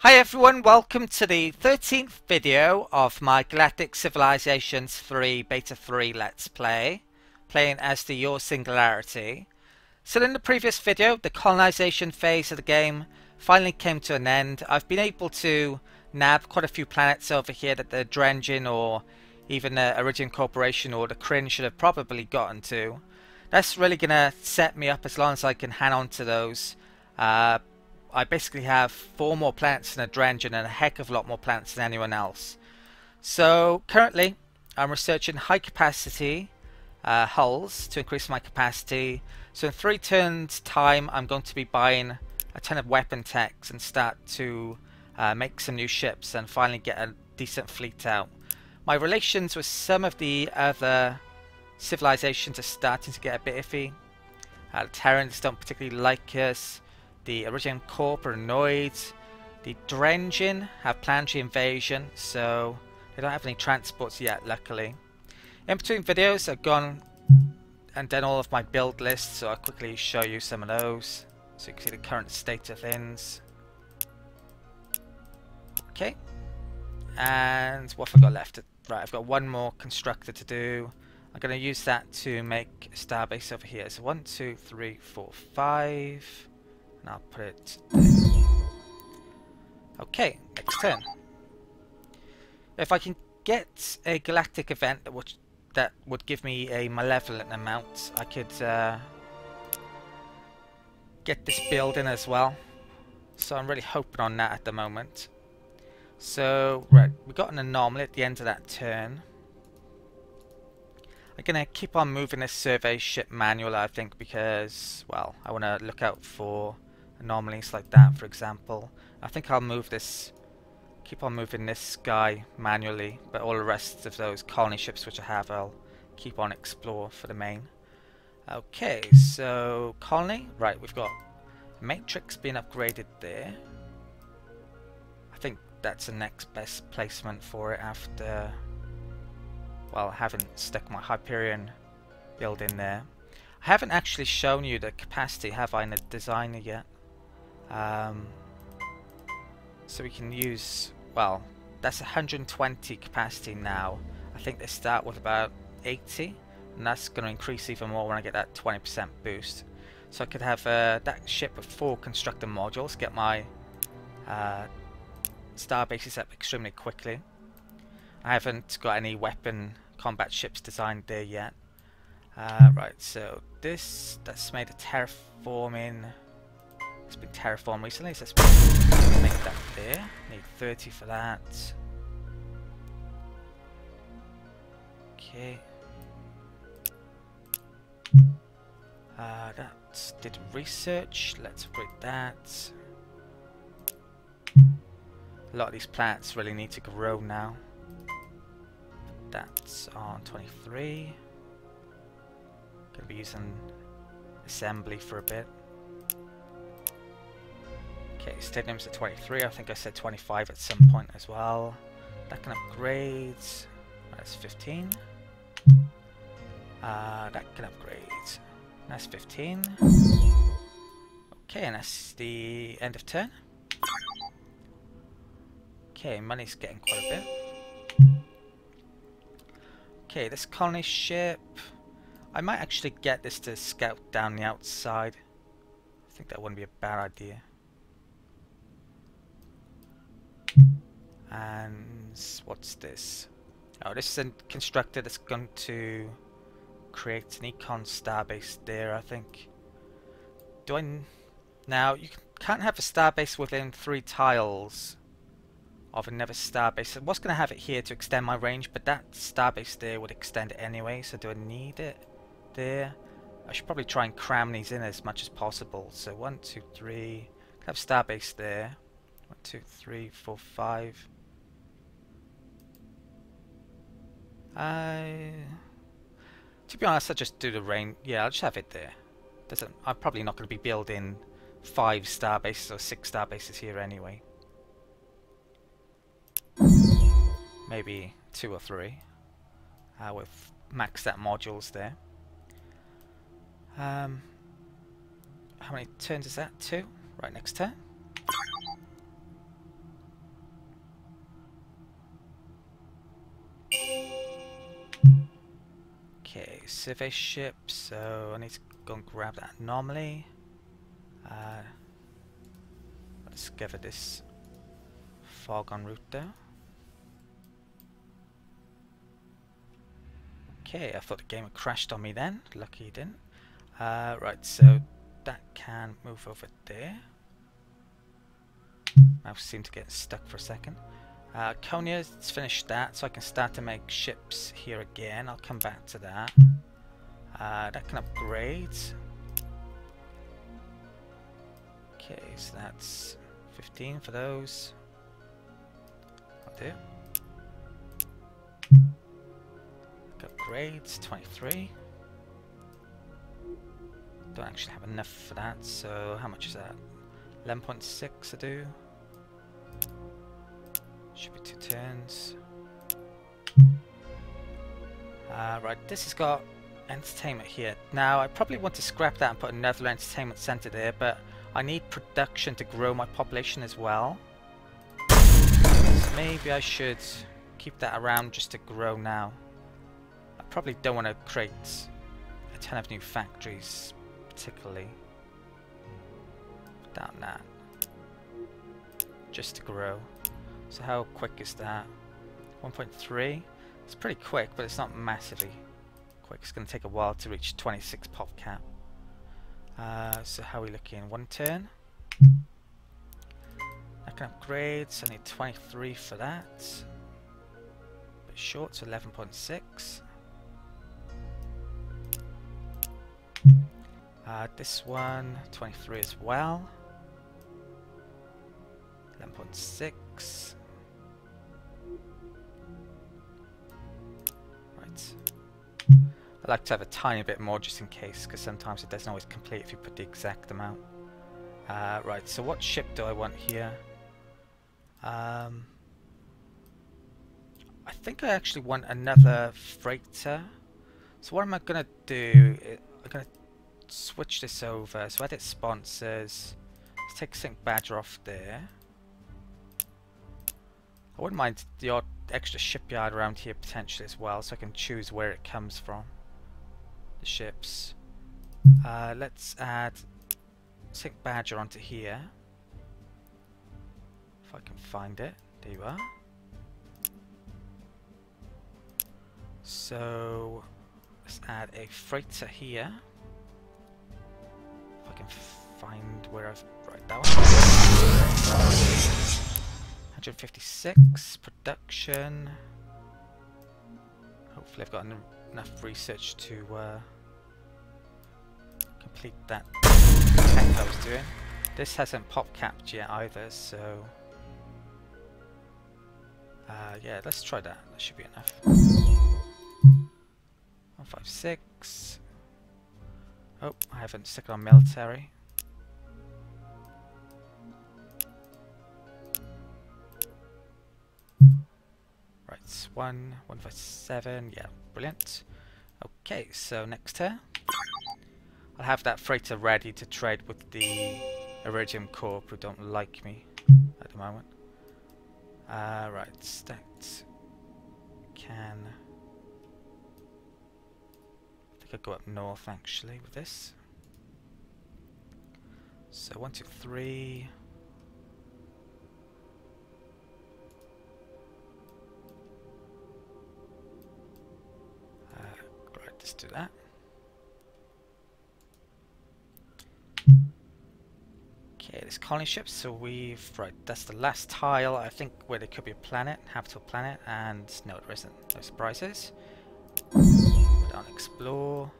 Hi everyone, welcome to the 13th video of my Galactic Civilizations 3 Beta 3 Let's Play, playing as the Yor Singularity. So in the previous video, the colonization phase of the game finally came to an end. I've been able to nab quite a few planets over here that the Drengen or even the Iridian Corporation or the Kryn should have probably gotten to. That's really going to set me up as long as I can hang on to those. I basically have 4 more planets than a Drengen and a heck of a lot more planets than anyone else. So currently I'm researching high capacity hulls to increase my capacity. So in 3 turns time I'm going to be buying a ton of weapon techs and start to make some new ships and finally get a decent fleet out. My relations with some of the other civilizations are starting to get a bit iffy. The Terrans don't particularly like us. The Iridian Corp are annoyed. The Drengen have planetary invasion, so they don't have any transports yet, luckily. In between videos, I've gone and done all of my build lists, so I'll quickly show you some of those, so you can see the current state of things. Okay, and what have I got left? Right, I've got one more constructor to do. I'm going to use that to make a starbase over here. So 1, 2, 3, 4, 5. And I'll put it there. Okay, next turn. If I can get a galactic event that would give me a malevolent amount, I could get this building as well. So I'm really hoping on that at the moment. So right, we got an anomaly at the end of that turn. I'm gonna keep on moving this survey ship manual, I think, because, well, I want to look out for anomalies like that, for example. I think I'll move this, keep on moving this guy manually, but all the rest of those colony ships which I have, I'll keep on explore for the main. Okay, so colony, right, we've got Matrix being upgraded there. I think that's the next best placement for it after, well, I haven't stuck my Hyperion build in there. I haven't actually shown you the capacity, have I, in the designer yet? So we can use, well, that's 120 capacity now. I think they start with about 80, and that's going to increase even more when I get that 20% boost. So I could have that ship with 4 constructor modules, get my star bases up extremely quickly. I haven't got any weapon combat ships designed there yet. Right, so that's made a terraforming. It's been terraformed recently, so let's make that there. Need 30 for that. Okay. That did research. Let's upgrade that. A lot of these planets really need to grow now. That's on 23. Gonna be using assembly for a bit. Okay, stadium's at 23. I think I said 25 at some point as well. That can upgrade. That's 15. That can upgrade. That's 15. Okay, and that's the end of turn. Okay, money's getting quite a bit. Okay, this colony ship. I might actually get this to scout down the outside. I think that wouldn't be a bad idea. And what's this? Oh, this is a constructor that's going to create an econ starbase there, I think. Now, you can't have a starbase within 3 tiles of another starbase. I was going to have it here to extend my range, but that starbase there would extend it anyway, so do I need it there? I should probably try and cram these in as much as possible. So 1, 2, 3. I have starbase there. 1, 2, 3, 4, 5. To be honest, I'll just do the range. Yeah, I'll just have it there. I'm probably not going to be building 5 starbases or 6 starbases here anyway. Maybe 2 or 3 with maxed out modules there. How many turns is that? 2? Right, next turn. Okay, survey ship, so I need to go and grab that anomaly. I'll discover this fog en route though. Okay, I thought the game had crashed on me then. Lucky it didn't. Right, so that can move over there. Mouse seemed to get stuck for a second. Konya, let's finish that so I can start to make ships here again. I'll come back to that. That can upgrade. Okay, so that's 15 for those. I'll do. Upgrades, 23. Don't actually have enough for that, so how much is that? 11.6 I do. Should be 2 turns. Right, this has got entertainment here. Now I probably want to scrap that and put another entertainment center there, but I need production to grow my population as well. So maybe I should keep that around just to grow now. I probably don't want to create a ton of new factories particularly. Put down that. Just to grow. So how quick is that? 1.3? It's pretty quick, but it's not massively quick. It's going to take a while to reach 26 pop cap. So how are we looking? 1 turn? I can upgrade, so I need 23 for that. Bit short, so 11.6. This one, 23 as well. 11.6. Right. I like to have a tiny bit more just in case, because sometimes it doesn't always complete if you put the exact amount. Right, so what ship do I want here? I think I actually want another freighter. So what am I going to do? I'm going to switch this over. So edit sponsors. Let's take Sync Badger off there. I wouldn't mind the odd extra shipyard around here potentially as well, so I can choose where it comes from. The ships. Let's add Sync Badger onto here. If I can find it. There you are. So let's add a freighter here. If I can find where I've right that one. 156 production. Hopefully I've got enough research to complete that tech I was doing. This hasn't pop capped yet either, so yeah, let's try that. That should be enough. 156. Oh, I haven't stuck it on military. Right, 157. Yeah, brilliant. Okay, so next turn. I'll have that freighter ready to trade with the Iridium Corp who don't like me at the moment. Right, stacked. Can. I think I'll go up north actually with this. So 1, 2, 3. Right, let's do that. Okay, this colony ship, so we've, right, that's the last tile, I think, where there could be a planet, habitable planet, and no, there isn't, no surprises. Put on explore.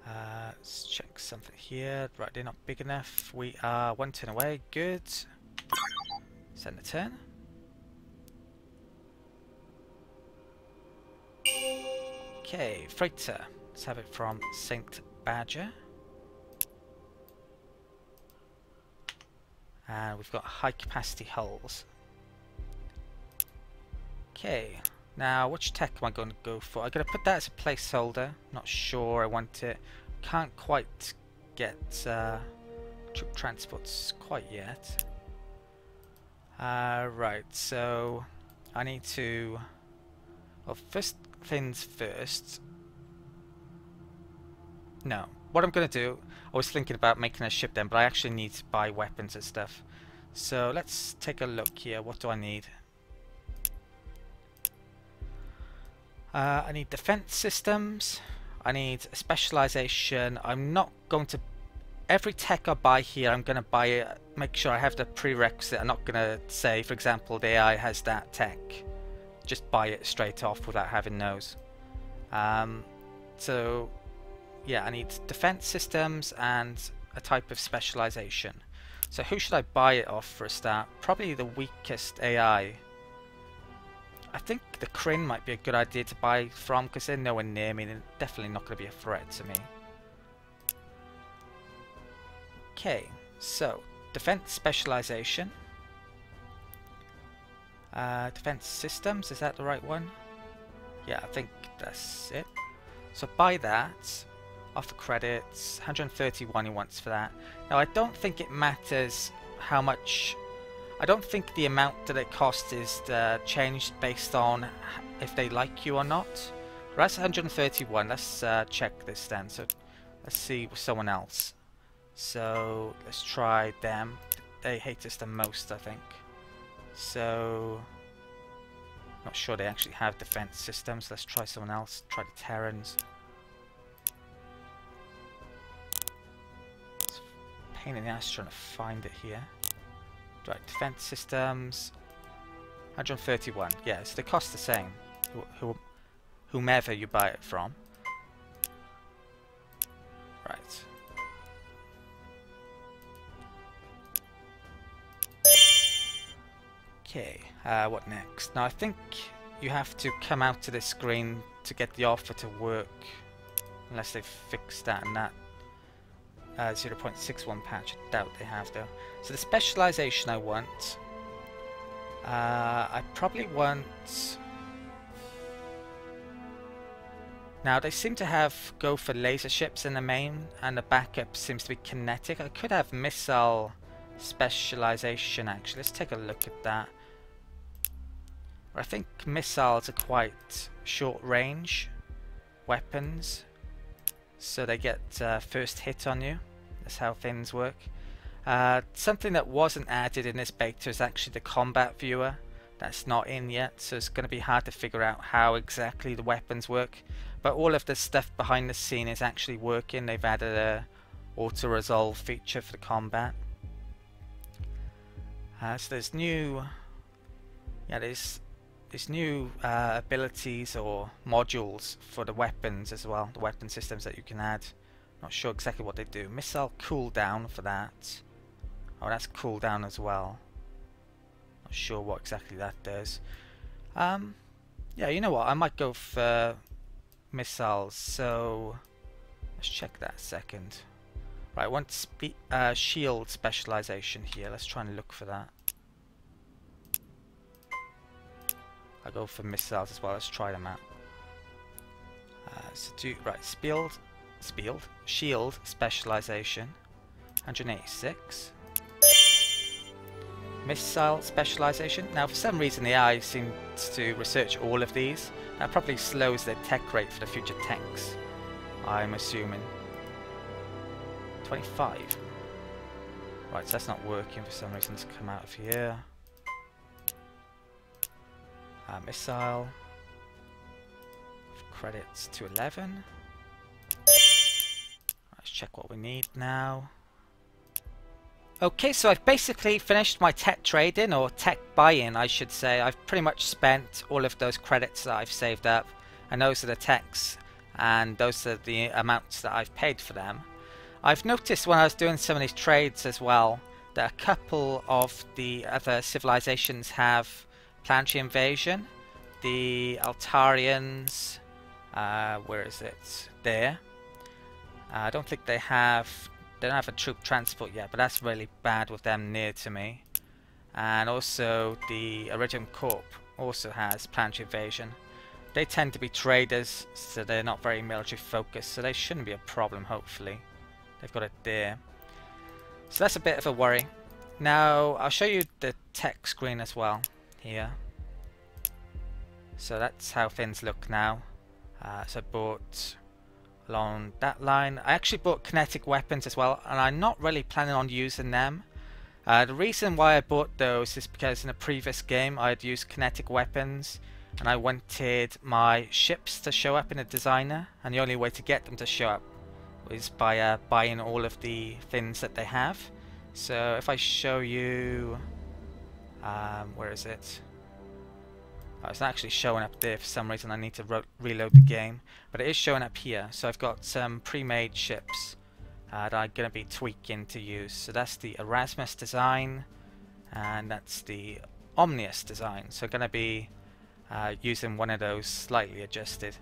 Let's check something here. Right, they're not big enough. We are 1 turn away, good. Send a turn. Okay, freighter. Let's have it from St. Badger. And we've got high capacity hulls. Okay, now which tech am I going to go for? I'm going to put that as a placeholder. Not sure I want it. Can't quite get troop transports quite yet. Right, so I need to... Well, first things first. No. What I'm going to do, I was thinking about making a ship then, but I actually need to buy weapons and stuff. So let's take a look here. What do I need? I need defense systems. I need specialization. I'm not going to... Every tech I buy here, I'm going to buy it, make sure I have the prerequisite. I'm not going to say, for example, the AI has that tech. Just buy it straight off without having those. So, yeah, I need defense systems and a type of specialization. So who should I buy it off for a start? Probably the weakest AI. I think the Kryn might be a good idea to buy from because they're nowhere near me and they're definitely not going to be a threat to me. Okay, so defense specialization. Defense systems, is that the right one? Yeah, I think that's it. So buy that. Offer credits, 131 he wants for that. Now I don't think it matters how much... I don't think the amount that it costs is changed based on if they like you or not. That's 131. Let's check this then. So let's see with someone else. So let's try them. They hate us the most, I think. So not sure they actually have defense systems. Let's try someone else. Try the Terrans. It's a pain in the ass trying to find it here. Right, defense systems, 131. Yeah, so they cost the same, whomever you buy it from. Right. Okay, what next? Now I think you have to come out to this screen to get the offer to work, unless they've fixed that and that. 0.61 patch, I doubt they have though. So the specialization I want, I probably want... Now they seem to have go for laser ships in the main, and the backup seems to be kinetic. I could have missile specialization actually. Let's take a look at that. I think missiles are quite short range weapons. So they get first hit on you. That's how things work. Something that wasn't added in this beta is actually the combat viewer. That's not in yet, so it's going to be hard to figure out how exactly the weapons work. But all of the stuff behind the scene is actually working. They've added a auto-resolve feature for the combat. So there's new... Yeah, there's new abilities or modules for the weapons as well, the weapon systems that you can add. Not sure exactly what they do. Missile cooldown for that. Oh, that's cooldown as well. Not sure what exactly that does. Yeah, you know what? I might go for missiles. So let's check that a second. Right, I want shield specialization here. Let's try and look for that. I go for missiles as well. Let's try them out. So shield specialization, 186. Missile specialization. Now, for some reason, the AI seems to research all of these. That probably slows their tech rate for the future tanks, I'm assuming. 25. Right, so that's not working for some reason. Let's come out of here. Missile. Credits to 11. Let's check what we need now. Okay, so I've basically finished my tech trading, or tech buy-in I should say. I've pretty much spent all of those credits that I've saved up, and those are the techs, and those are the amounts that I've paid for them. I've noticed when I was doing some of these trades as well that a couple of the other civilizations have planetary invasion. The Altarians, where is it? There. I don't think they don't have a troop transport yet, but that's really bad with them near to me. And also the Iridium Corp also has planetary invasion. They tend to be traders, so they're not very military focused, so they shouldn't be a problem, hopefully. They've got it there. So that's a bit of a worry. Now I'll show you the tech screen as well here. So that's how things look now. So I bought along that line. I actually bought kinetic weapons as well, and I'm not really planning on using them. The reason why I bought those is because in a previous game I had used kinetic weapons and I wanted my ships to show up in a designer, and the only way to get them to show up was by buying all of the things that they have. So if I show you, where is it? Oh, it's not actually showing up there for some reason. I need to reload the game, but it is showing up here. So I've got some pre-made ships that I'm going to be tweaking to use. So that's the Erasmus design, and that's the Omnius design. So I'm going to be using one of those slightly adjusted.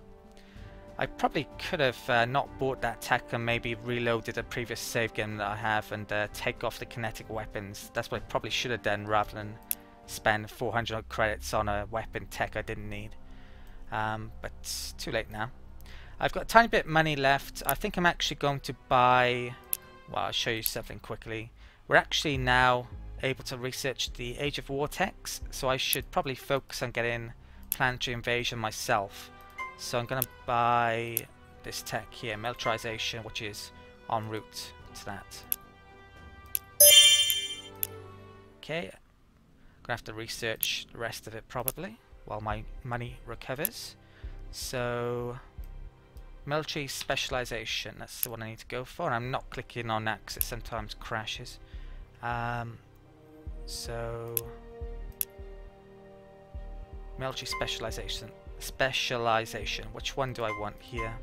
I probably could have not bought that tech and maybe reloaded a previous save game that I have and take off the kinetic weapons. That's what I probably should have done rather than spend 400 credits on a weapon tech I didn't need. But it's too late now. I've got a tiny bit of money left. I think I'm actually going to buy... Well, I'll show you something quickly. We're actually now able to research the Age of War techs, so I should probably focus on getting planetary invasion myself. So I'm going to buy this tech here, Militarization, which is en route to that. Okay, I'm going to have to research the rest of it probably while my money recovers. So, military specialization, that's the one I need to go for. And I'm not clicking on that because it sometimes crashes. So, military specialization, which one do I want here?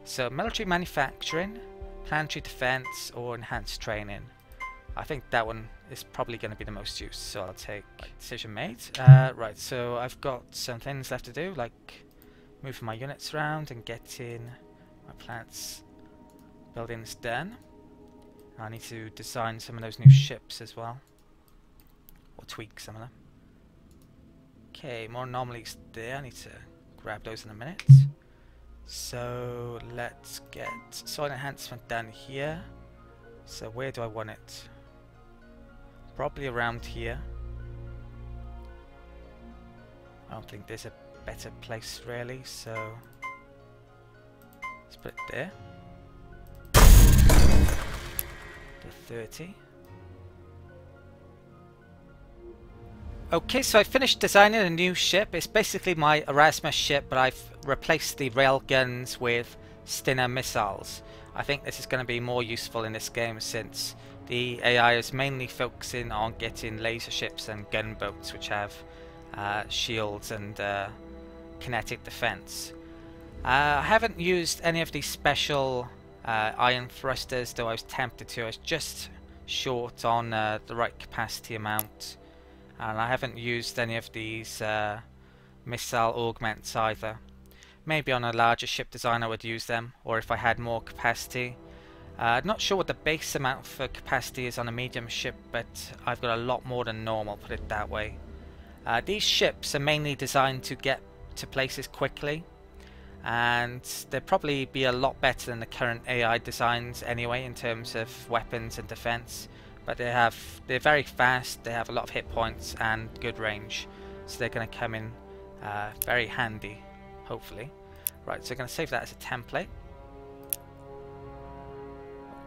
So military manufacturing, planetary defense, or enhanced training. I think that one is probably going to be the most use, so I'll take decision made. Right, so I've got some things left to do, like moving my units around and getting my plants buildings done. I need to design some of those new ships as well, or tweak some of them. Okay, more anomalies there. I need to grab those in a minute. So let's get soil enhancement done here. So where do I want it? Probably around here. I don't think there's a better place really, so let's put it there. The 30. Okay, so I finished designing a new ship. It's basically my Erasmus ship, but I've replaced the railguns with Stinger missiles. I think this is going to be more useful in this game since the AI is mainly focusing on getting laser ships and gunboats which have shields and kinetic defense. I haven't used any of these special iron thrusters, though I was tempted to. I was just short on the right capacity amount. And I haven't used any of these missile augments either. Maybe on a larger ship design I would use them, or if I had more capacity. Not sure what the base amount for capacity is on a medium ship, but I've got a lot more than normal, put it that way. These ships are mainly designed to get to places quickly, and they'll probably be a lot better than the current AI designs anyway in terms of weapons and defense. But they're very fast, they have a lot of hit points and good range, so they're going to come in very handy, hopefully. Right, so I'm going to save that as a template.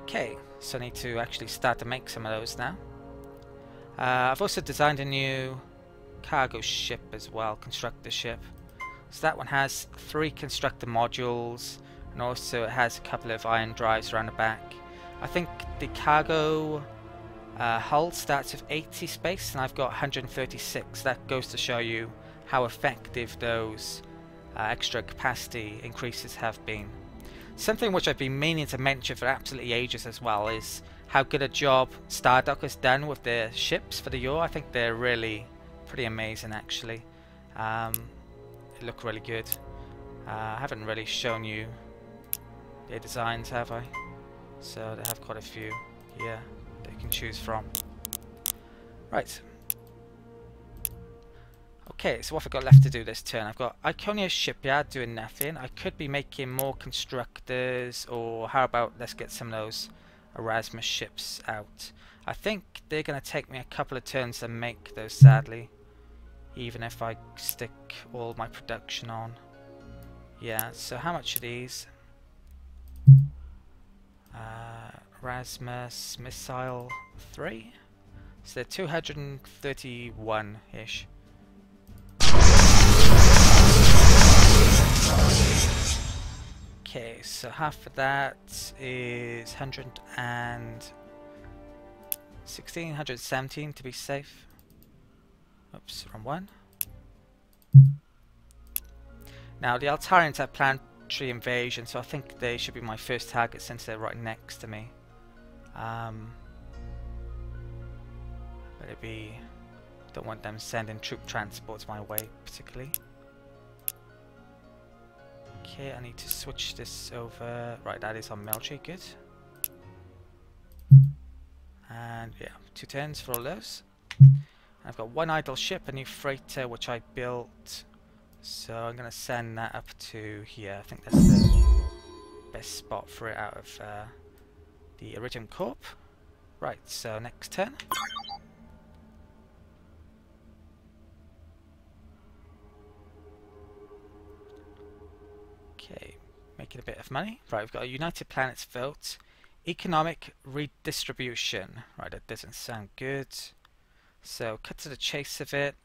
Okay, so I need to actually start to make some of those now. I've also designed a new cargo ship as well, constructor ship. So that one has 3 constructor modules, and also it has a couple of iron drives around the back. I think the cargo hull starts with 80 space and I've got 136. That goes to show you how effective those extra capacity increases have been. Something which I've been meaning to mention for absolutely ages as well is how good a job Stardock has done with their ships for the Yor. I think they're really pretty amazing actually. They look really good. I haven't really shown you their designs, have I? So they have quite a few here that you can choose from. Right. Okay, so what have I got left to do this turn? I've got Iconia's shipyard doing nothing. I could be making more constructors, or how about let's get some of those Erasmus ships out. I think they're going to take me a couple of turns to make those, sadly, even if I stick all my production on. Yeah, so how much are these? Rasmus Missile 3. So they're 231-ish. Okay, so half of that is 116, 117 to be safe. Oops, wrong one. Now the Altarians have planetary invasion, so I think they should be my first target since they're right next to me. But it'd be... don't want them sending troop transports my way particularly. Okay, I need to switch this over. Right, that is on military, good. And yeah, 2 turns for all those. I've got 1 idle ship, a new freighter which I built. So I'm going to send that up to here. I think that's the best spot for it out of the Iridium Corp. Right, so next turn. Okay, making a bit of money. Right, we've got a United Planets vote. Economic redistribution. Right, that doesn't sound good. So, cut to the chase of it.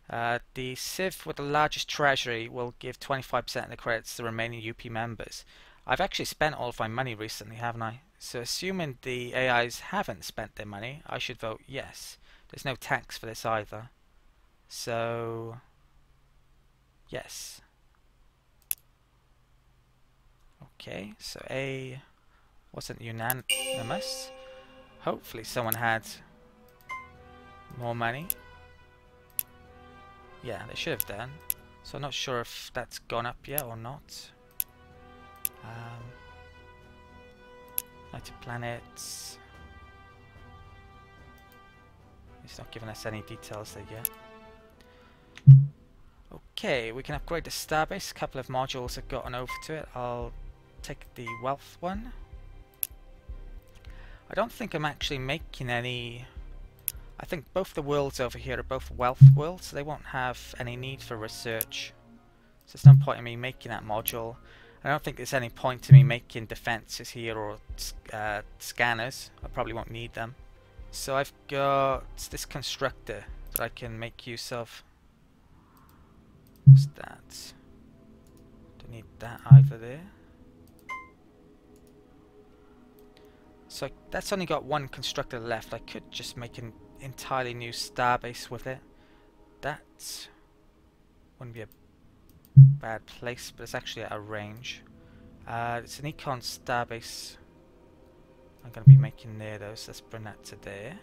The Civ with the largest treasury will give 25% of the credits to the remaining UP members. I've actually spent all of my money recently, haven't I? So, assuming the AIs haven't spent their money, I should vote yes. There's no tax for this either. So, yes. Okay, so A wasn't unanimous. Hopefully someone had more money. Yeah, they should have done. So I'm not sure if that's gone up yet or not. United Planets. It's not giving us any details there yet. Okay, we can upgrade the starbase. A couple of modules have gotten over to it. I'll take the wealth one. I don't think I'm actually making any... I think both the worlds over here are both wealth worlds, so they won't have any need for research. So there's no point in me making that module. I don't think there's any point in me making defenses here or scanners. I probably won't need them. So I've got this constructor that I can make use of. What's that? Don't need that either there. So that's only got 1 constructor left. I could just make an entirely new starbase with it. That wouldn't be a bad place, but it's actually at a range. It's an econ starbase I'm going to be making there though, so let's bring that to there.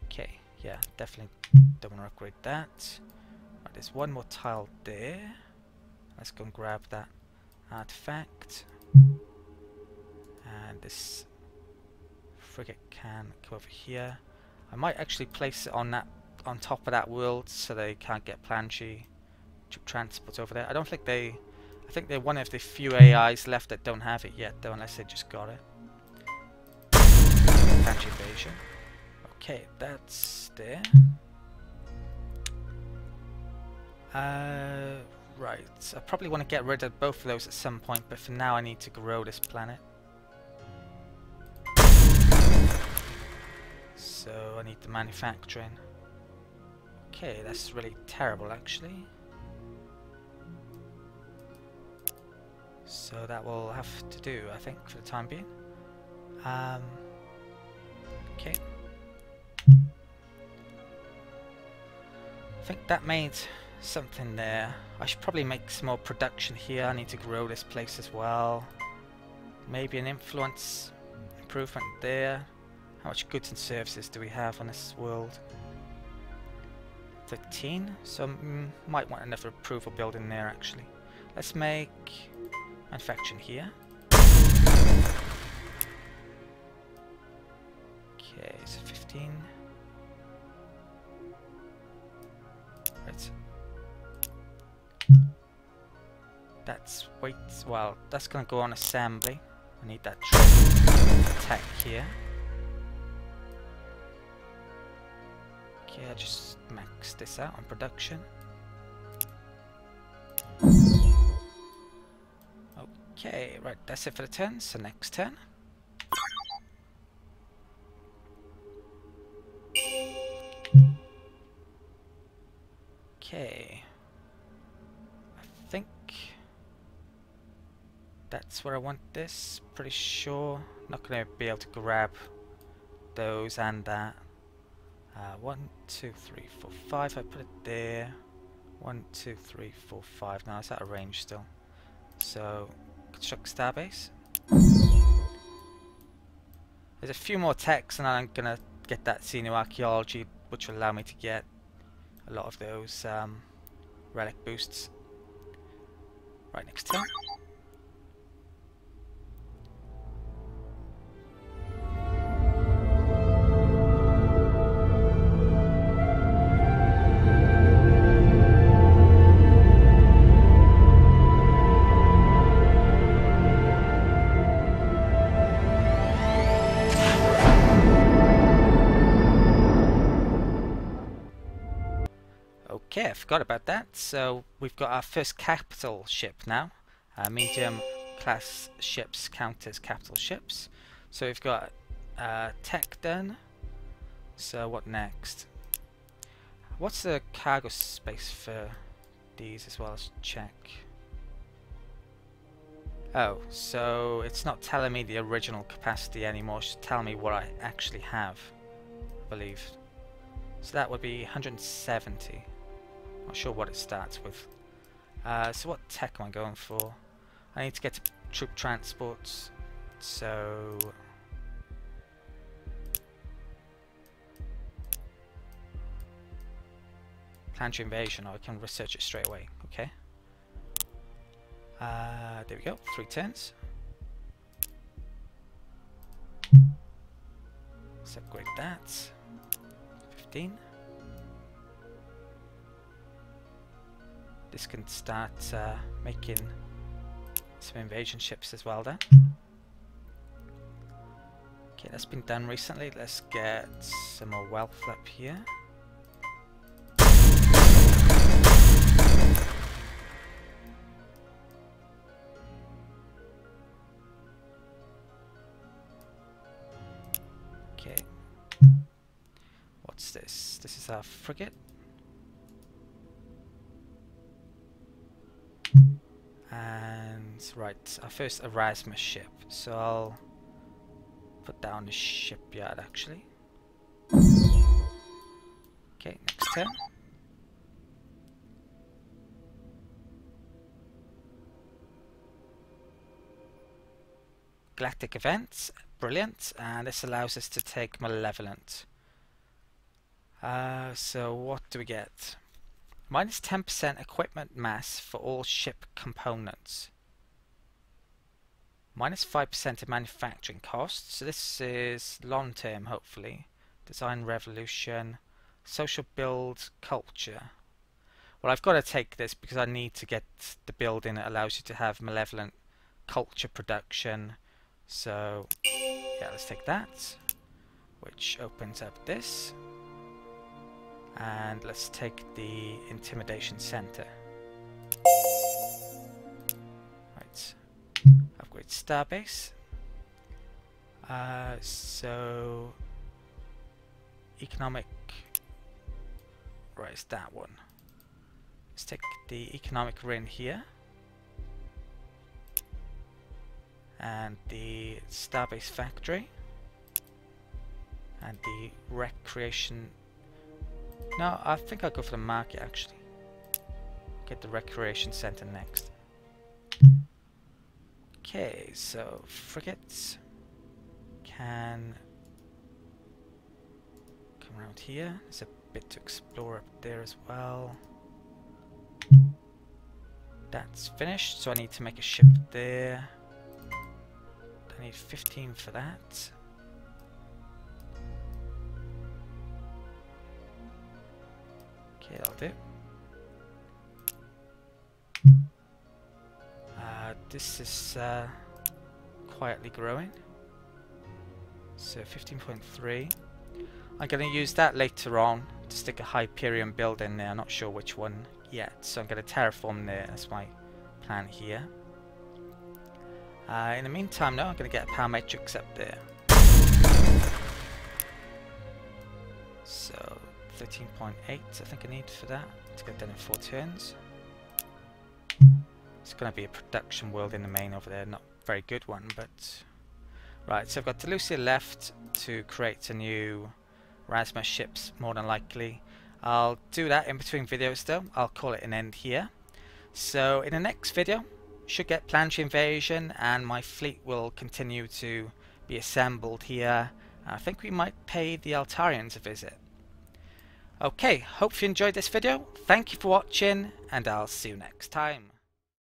Okay, yeah, definitely don't want to upgrade that. Right, there's 1 more tile there. Let's go and grab that artifact. And this frigate can go over here. I might actually place it on top of that world so they can't get planetary transport over there. I don't think they... I think they're one of the few AIs left that don't have it yet though, unless they just got it. Planetary invasion. Okay, that's there. Right, I probably want to get rid of both of those at some point, but for now I need to grow this planet. So I need the manufacturing. Okay, that's really terrible actually. So that will have to do, I think, for the time being. Okay. I think that made something there. I should probably make some more production here. I need to grow this place as well. Maybe an influence improvement there. How much goods and services do we have on this world? 13. So might want another approval building there actually. Let's make manufacturing here. Okay, so 15. Right. That's well, that's gonna go on assembly. I need that tech here. Okay, I just max this out on production. Okay, right, that's it for the turn, so next turn. Okay. I think that's where I want this, pretty sure. Not going to be able to grab those and that. 1, 2, 3, 4, 5, I put it there. 1, 2, 3, 4, 5, now it's out of range still. So, construct starbase. There's a few more techs and I'm going to get that xenoarchaeology, which will allow me to get a lot of those relic boosts. Right, next turn. Okay, I forgot about that. So we've got our first capital ship now. Medium class ships count as capital ships. So we've got tech done. So what next? What's the cargo space for these as well? Let's check. Oh, so it's not telling me the original capacity anymore. It's telling me what I actually have, I believe. So that would be 170. Not sure what it starts with. So what tech am I going for? I need to get to troop transports. So planetary invasion. I can research it straight away. Okay. There we go. 3 turns. Let's upgrade that. 15. This can start making some invasion ships as well then. Okay, that's been done recently. Let's get some more wealth up here. Okay. What's this? This is our frigate. And right, our first Erasmus ship, so I'll put that on the shipyard actually. Okay, next turn. Galactic events, brilliant, and this allows us to take Malevolent. So what do we get? Minus 10% equipment mass for all ship components. Minus 5% in manufacturing costs. So this is long term, hopefully. Design revolution. Social build culture. Well, I've got to take this because I need to get the building that allows you to have malevolent culture production. So, yeah, let's take that. Which opens up this. And let's take the intimidation center. Right. Upgrade starbase. So economic. Right, it's that one. Let's take the economic ring here. And the starbase factory. And the recreation. No, I think I'll go for the market actually. Get the recreation center next. Okay, so frigates can come around here. There's a bit to explore up there as well. That's finished, so I need to make a ship there. I need 15 for that. Okay, that'll do. This is quietly growing. So 15.3. I'm going to use that later on to stick a Hyperion build in there. I'm not sure which one yet, so I'm going to terraform there. That's my plan here. In the meantime, no, I'm going to get a power matrix up there. So 13.8 I think I need for that to get done in 4 turns. It's going to be a production world in the main over there, not a very good one, but... Right, so I've got Delusia left to create a new Rasmus ships, more than likely. I'll do that in between videos though. I'll call it an end here. So in the next video, should get planetary invasion and my fleet will continue to be assembled here. I think we might pay the Altarians a visit. Okay, hope you enjoyed this video. Thank you for watching and I'll see you next time.